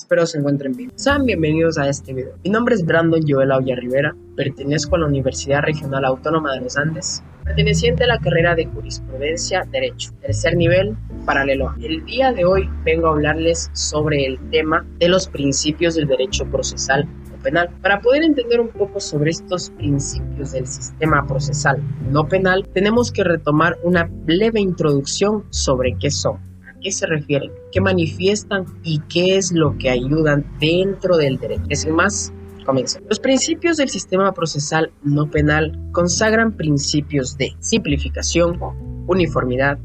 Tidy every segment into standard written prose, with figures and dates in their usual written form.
Espero se encuentren bien. Sean bienvenidos a este video. Mi nombre es Brandon Joel Auya Rivera, pertenezco a la Universidad Regional Autónoma de los Andes, perteneciente a la carrera de Jurisprudencia Derecho, tercer nivel, paralelo A. El día de hoy vengo a hablarles sobre el tema de los principios del derecho procesal no penal. Para poder entender un poco sobre estos principios del sistema procesal no penal, tenemos que retomar una breve introducción sobre qué son. ¿A qué se refieren? ¿Qué manifiestan? ¿Y qué es lo que ayudan dentro del derecho? Sin más, comencemos. Los principios del sistema procesal no penal consagran principios de simplificación, uniformidad,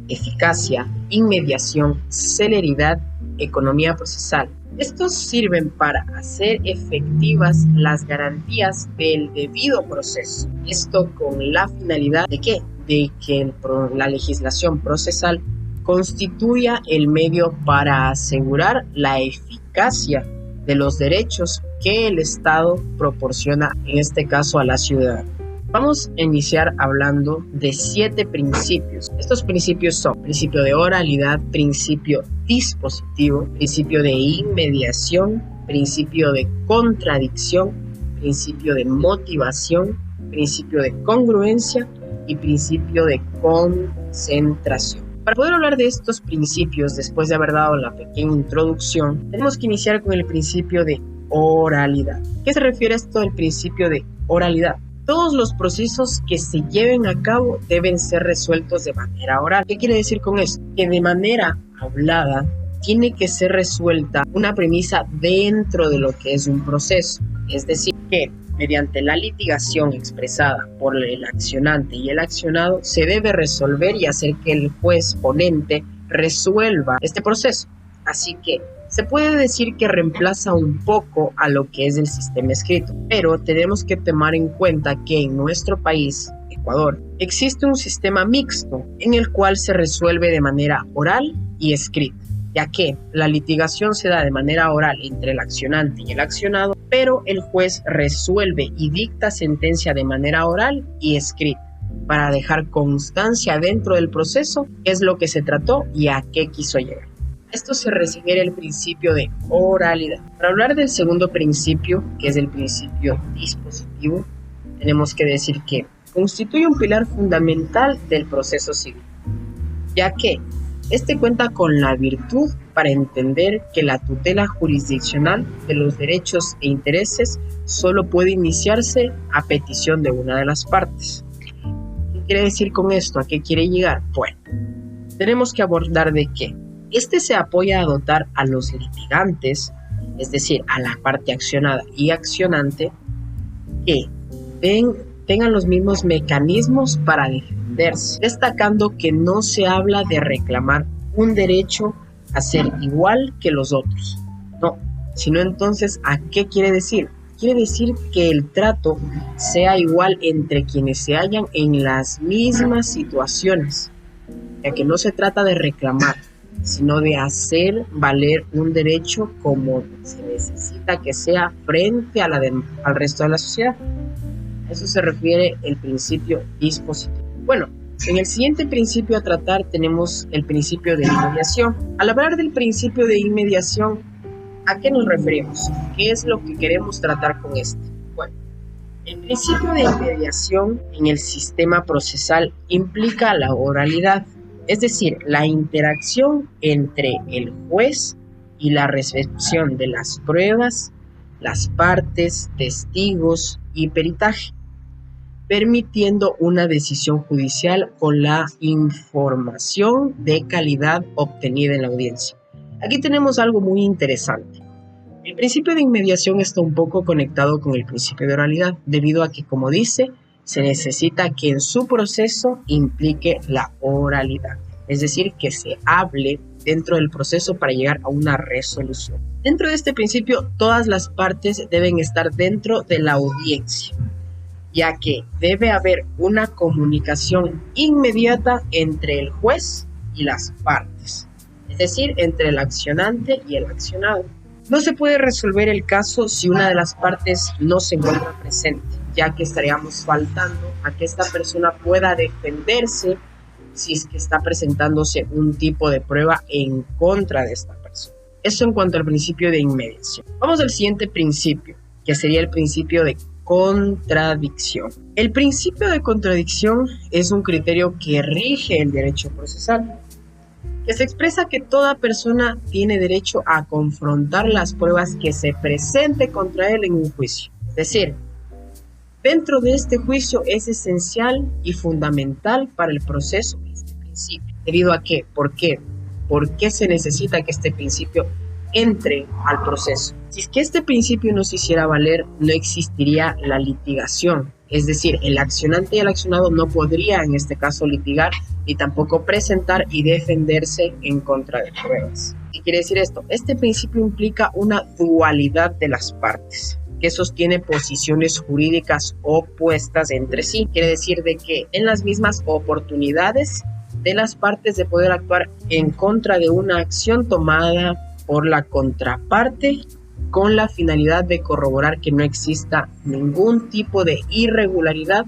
eficacia, inmediación, celeridad, economía procesal. Estos sirven para hacer efectivas las garantías del debido proceso. Esto con la finalidad ¿de qué? De que la legislación procesal constituya el medio para asegurar la eficacia de los derechos que el Estado proporciona, en este caso a la ciudadanía. Vamos a iniciar hablando de 7 principios. Estos principios son principio de oralidad, principio dispositivo, principio de inmediación, principio de contradicción, principio de motivación, principio de congruencia y principio de concentración. Para poder hablar de estos principios, después de haber dado la pequeña introducción, tenemos que iniciar con el principio de oralidad. ¿Qué se refiere a esto del principio de oralidad? Todos los procesos que se lleven a cabo deben ser resueltos de manera oral. ¿Qué quiere decir con esto? Que de manera hablada tiene que ser resuelta una premisa dentro de lo que es un proceso. Es decir, que mediante la litigación expresada por el accionante y el accionado se debe resolver y hacer que el juez ponente resuelva este proceso. Así que se puede decir que reemplaza un poco a lo que es el sistema escrito, pero tenemos que tomar en cuenta que en nuestro país, Ecuador, existe un sistema mixto en el cual se resuelve de manera oral y escrita, ya que la litigación se da de manera oral entre el accionante y el accionado, pero el juez resuelve y dicta sentencia de manera oral y escrita, para dejar constancia dentro del proceso qué es lo que se trató y a qué quiso llegar. Esto se refiere al principio de oralidad. Para hablar del segundo principio, que es el principio dispositivo, tenemos que decir que constituye un pilar fundamental del proceso civil, ya que este cuenta con la virtud para entender que la tutela jurisdiccional de los derechos e intereses solo puede iniciarse a petición de una de las partes. ¿Qué quiere decir con esto? ¿A qué quiere llegar? Bueno, tenemos que abordar de que este se apoya a dotar a los litigantes, es decir, a la parte accionada y accionante, que tengan los mismos mecanismos para defenderse, destacando que no se habla de reclamar un derecho a ser igual que los otros, no, sino entonces, ¿a qué quiere decir? Quiere decir que el trato sea igual entre quienes se hallan en las mismas situaciones, ya que no se trata de reclamar, sino de hacer valer un derecho como se necesita que sea frente a al resto de la sociedad. A eso se refiere el principio dispositivo. Bueno, en el siguiente principio a tratar tenemos el principio de inmediación. Al hablar del principio de inmediación, ¿a qué nos referimos? ¿Qué es lo que queremos tratar con este? Bueno, el principio de inmediación en el sistema procesal implica la oralidad, es decir, la interacción entre el juez y la recepción de las pruebas, las partes, testigos y peritaje, permitiendo una decisión judicial con la información de calidad obtenida en la audiencia. Aquí tenemos algo muy interesante. El principio de inmediación está un poco conectado con el principio de oralidad, debido a que, como dice, se necesita que en su proceso implique la oralidad, es decir, que se hable dentro del proceso para llegar a una resolución. Dentro de este principio, todas las partes deben estar dentro de la audiencia, ya que debe haber una comunicación inmediata entre el juez y las partes, es decir, entre el accionante y el accionado. No se puede resolver el caso si una de las partes no se encuentra presente, ya que estaríamos faltando a que esta persona pueda defenderse si es que está presentándose un tipo de prueba en contra de esta persona. Eso en cuanto al principio de inmediación. Vamos al siguiente principio, que sería el principio de contradicción. El principio de contradicción es un criterio que rige el derecho procesal, que se expresa que toda persona tiene derecho a confrontar las pruebas que se presente contra él en un juicio. Es decir, dentro de este juicio es esencial y fundamental para el proceso este principio. ¿Debido a qué? ¿Por qué? ¿Por qué se necesita que este principio entre al proceso? Si es que este principio no se hiciera valer, no existiría la litigación. Es decir, el accionante y el accionado no podría en este caso litigar y tampoco presentar y defenderse en contra de pruebas. ¿Qué quiere decir esto? Este principio implica una dualidad de las partes que sostiene posiciones jurídicas opuestas entre sí. Quiere decir de que en las mismas oportunidades de las partes de poder actuar en contra de una acción tomada por la contraparte con la finalidad de corroborar que no exista ningún tipo de irregularidad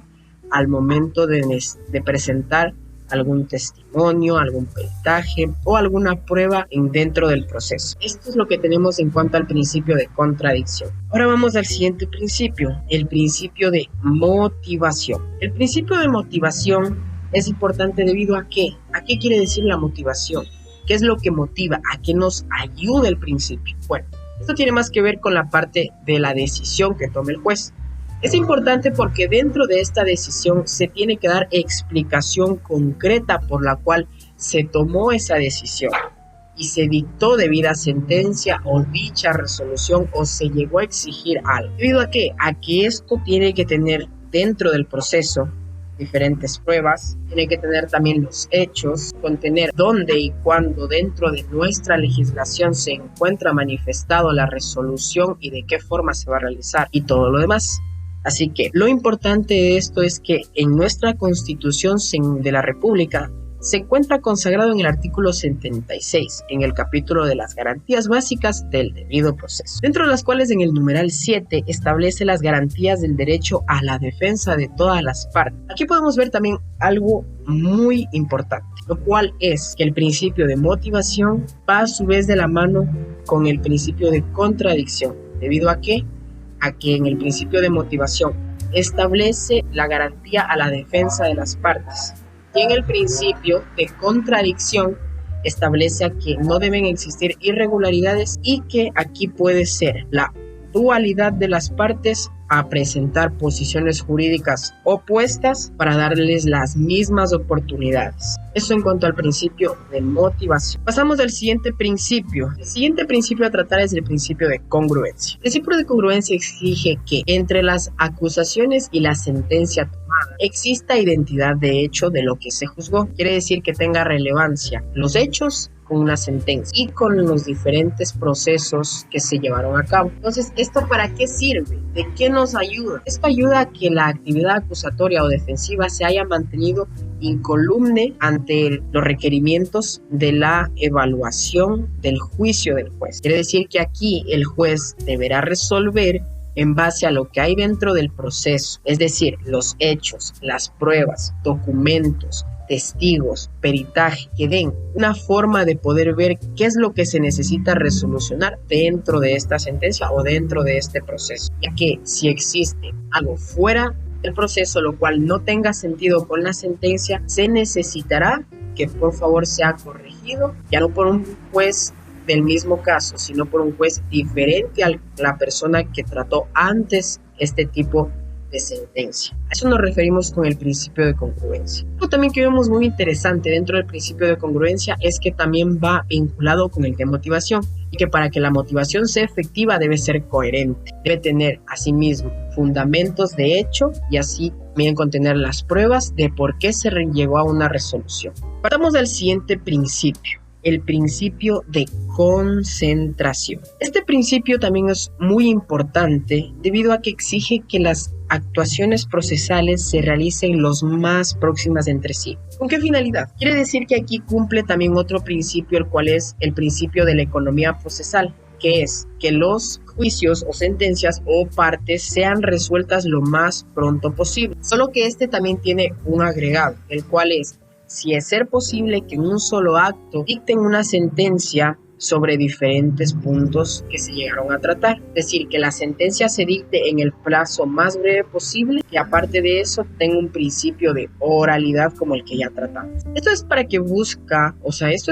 al momento de presentar algún testimonio, algún peritaje o alguna prueba dentro del proceso. Esto es lo que tenemos en cuanto al principio de contradicción. Ahora vamos al siguiente principio, el principio de motivación. El principio de motivación es importante debido a qué quiere decir la motivación. ¿Qué es lo que motiva? ¿A qué nos ayuda el principio? Bueno, esto tiene más que ver con la parte de la decisión que tome el juez. Es importante porque dentro de esta decisión se tiene que dar explicación concreta por la cual se tomó esa decisión y se dictó debida sentencia o dicha resolución o se llegó a exigir algo. ¿Debido a qué? A que esto tiene que tener dentro del proceso diferentes pruebas, tiene que tener también los hechos, contener dónde y cuándo dentro de nuestra legislación se encuentra manifestado la resolución y de qué forma se va a realizar y todo lo demás. Así que lo importante de esto es que en nuestra Constitución de la República se encuentra consagrado en el artículo 76, en el capítulo de las garantías básicas del debido proceso, dentro de las cuales en el numeral 7 establece las garantías del derecho a la defensa de todas las partes. Aquí podemos ver también algo muy importante, lo cual es que el principio de motivación va a su vez de la mano con el principio de contradicción. ¿Debido a qué? A que en el principio de motivación establece la garantía a la defensa de las partes. Y en el principio de contradicción establece a que no deben existir irregularidades y que aquí puede ser la dualidad de las partes a presentar posiciones jurídicas opuestas para darles las mismas oportunidades. Eso en cuanto al principio de motivación. Pasamos al siguiente principio. El siguiente principio a tratar es el principio de congruencia. El principio de congruencia exige que entre las acusaciones y la sentencia tomada exista identidad de hecho de lo que se juzgó. Quiere decir que tenga relevancia los hechos con una sentencia y con los diferentes procesos que se llevaron a cabo. Entonces, ¿esto para qué sirve? ¿De qué nos ayuda? Esto ayuda a que la actividad acusatoria o defensiva se haya mantenido incolume ante los requerimientos de la evaluación del juicio del juez. Quiere decir que aquí el juez deberá resolver en base a lo que hay dentro del proceso, es decir, los hechos, las pruebas, documentos, testigos, peritaje, que den una forma de poder ver qué es lo que se necesita resolucionar dentro de esta sentencia o dentro de este proceso, ya que si existe algo fuera del proceso, lo cual no tenga sentido con la sentencia, se necesitará que por favor sea corregido, ya no por un juez del mismo caso, sino por un juez diferente a la persona que trató antes este tipo de sentencia. A eso nos referimos con el principio de congruencia. Algo también que vemos muy interesante dentro del principio de congruencia es que también va vinculado con el de motivación, y que para que la motivación sea efectiva debe ser coherente, debe tener asimismo fundamentos de hecho y así también contener las pruebas de por qué se llegó a una resolución. Partamos del siguiente principio, el principio de concentración. Este principio también es muy importante debido a que exige que las actuaciones procesales se realicen los más próximas entre sí. ¿Con qué finalidad? Quiere decir que aquí cumple también otro principio, el cual es el principio de la economía procesal, que es que los juicios o sentencias o partes sean resueltas lo más pronto posible. Solo que este también tiene un agregado, el cual es: si es ser posible que en un solo acto dicten una sentencia sobre diferentes puntos que se llegaron a tratar. Es decir, que la sentencia se dicte en el plazo más breve posible y aparte de eso tenga un principio de oralidad como el que ya tratamos. Esto es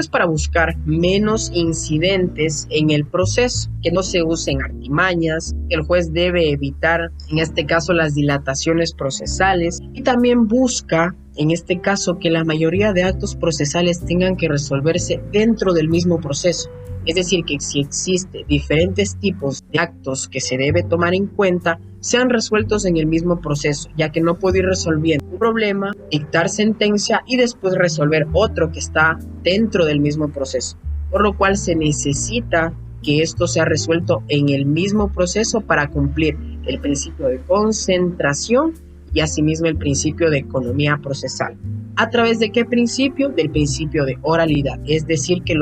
para buscar menos incidentes en el proceso, que no se usen artimañas, que el juez debe evitar en este caso las dilataciones procesales y también busca en este caso que la mayoría de actos procesales tengan que resolverse dentro del mismo proceso. Es decir, que si existen diferentes tipos de actos que se debe tomar en cuenta, sean resueltos en el mismo proceso, ya que no puedo ir resolviendo un problema, dictar sentencia y después resolver otro que está dentro del mismo proceso. Por lo cual se necesita que esto sea resuelto en el mismo proceso para cumplir el principio de concentración y asimismo el principio de economía procesal. ¿A través de qué principio? Del principio de oralidad, es decir que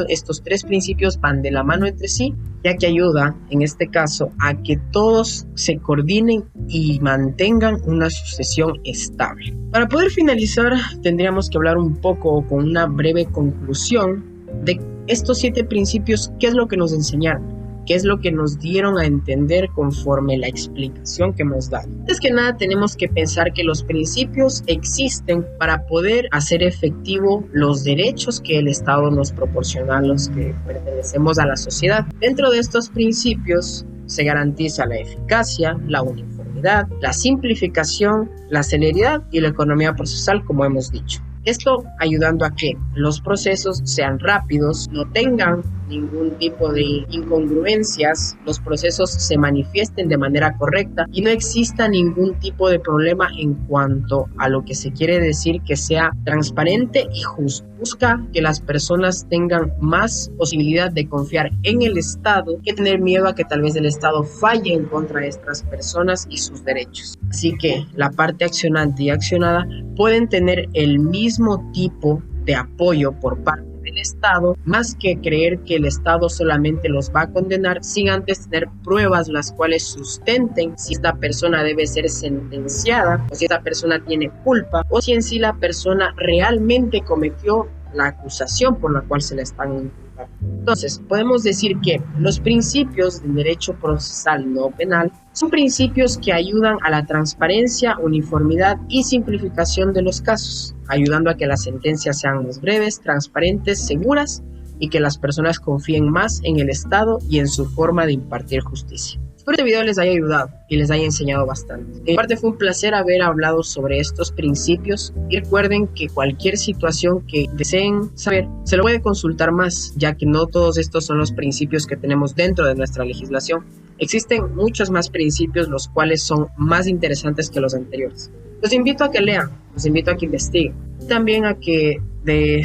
estos tres principios van de la mano entre sí, ya que ayuda en este caso a que todos se coordinen y mantengan una sucesión estable. Para poder finalizar tendríamos que hablar un poco con una breve conclusión de estos 7 principios, qué es lo que nos enseñaron. ¿Qué es lo que nos dieron a entender conforme la explicación que hemos dado? Antes que nada tenemos que pensar que los principios existen para poder hacer efectivo los derechos que el Estado nos proporciona a los que pertenecemos a la sociedad. Dentro de estos principios se garantiza la eficacia, la uniformidad, la simplificación, la celeridad y la economía procesal, como hemos dicho. Esto ayudando a que los procesos sean rápidos, no tengan ningún tipo de incongruencias, los procesos se manifiesten de manera correcta y no exista ningún tipo de problema en cuanto a lo que se quiere decir que sea transparente y justo. Busca que las personas tengan más posibilidad de confiar en el Estado que tener miedo a que tal vez el Estado falle en contra de estas personas y sus derechos. Así que la parte accionante y accionada pueden tener el mismo tipo de apoyo por parte del Estado, más que creer que el Estado solamente los va a condenar sin antes tener pruebas las cuales sustenten si esta persona debe ser sentenciada o si esta persona tiene culpa o si en sí la persona realmente cometió la acusación por la cual se le están imputando. Entonces, podemos decir que los principios del derecho procesal no penal son principios que ayudan a la transparencia, uniformidad y simplificación de los casos, ayudando a que las sentencias sean más breves, transparentes, seguras y que las personas confíen más en el Estado y en su forma de impartir justicia. Espero que este video les haya ayudado y les haya enseñado bastante. De mi parte fue un placer haber hablado sobre estos principios y recuerden que cualquier situación que deseen saber se lo puede consultar más, ya que no todos estos son los principios que tenemos dentro de nuestra legislación. Existen muchos más principios los cuales son más interesantes que los anteriores. Los invito a que lean, los invito a que investiguen y también a que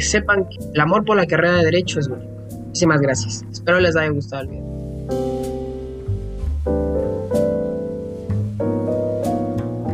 sepan que el amor por la carrera de Derecho es único. Muchísimas gracias. Espero les haya gustado el video.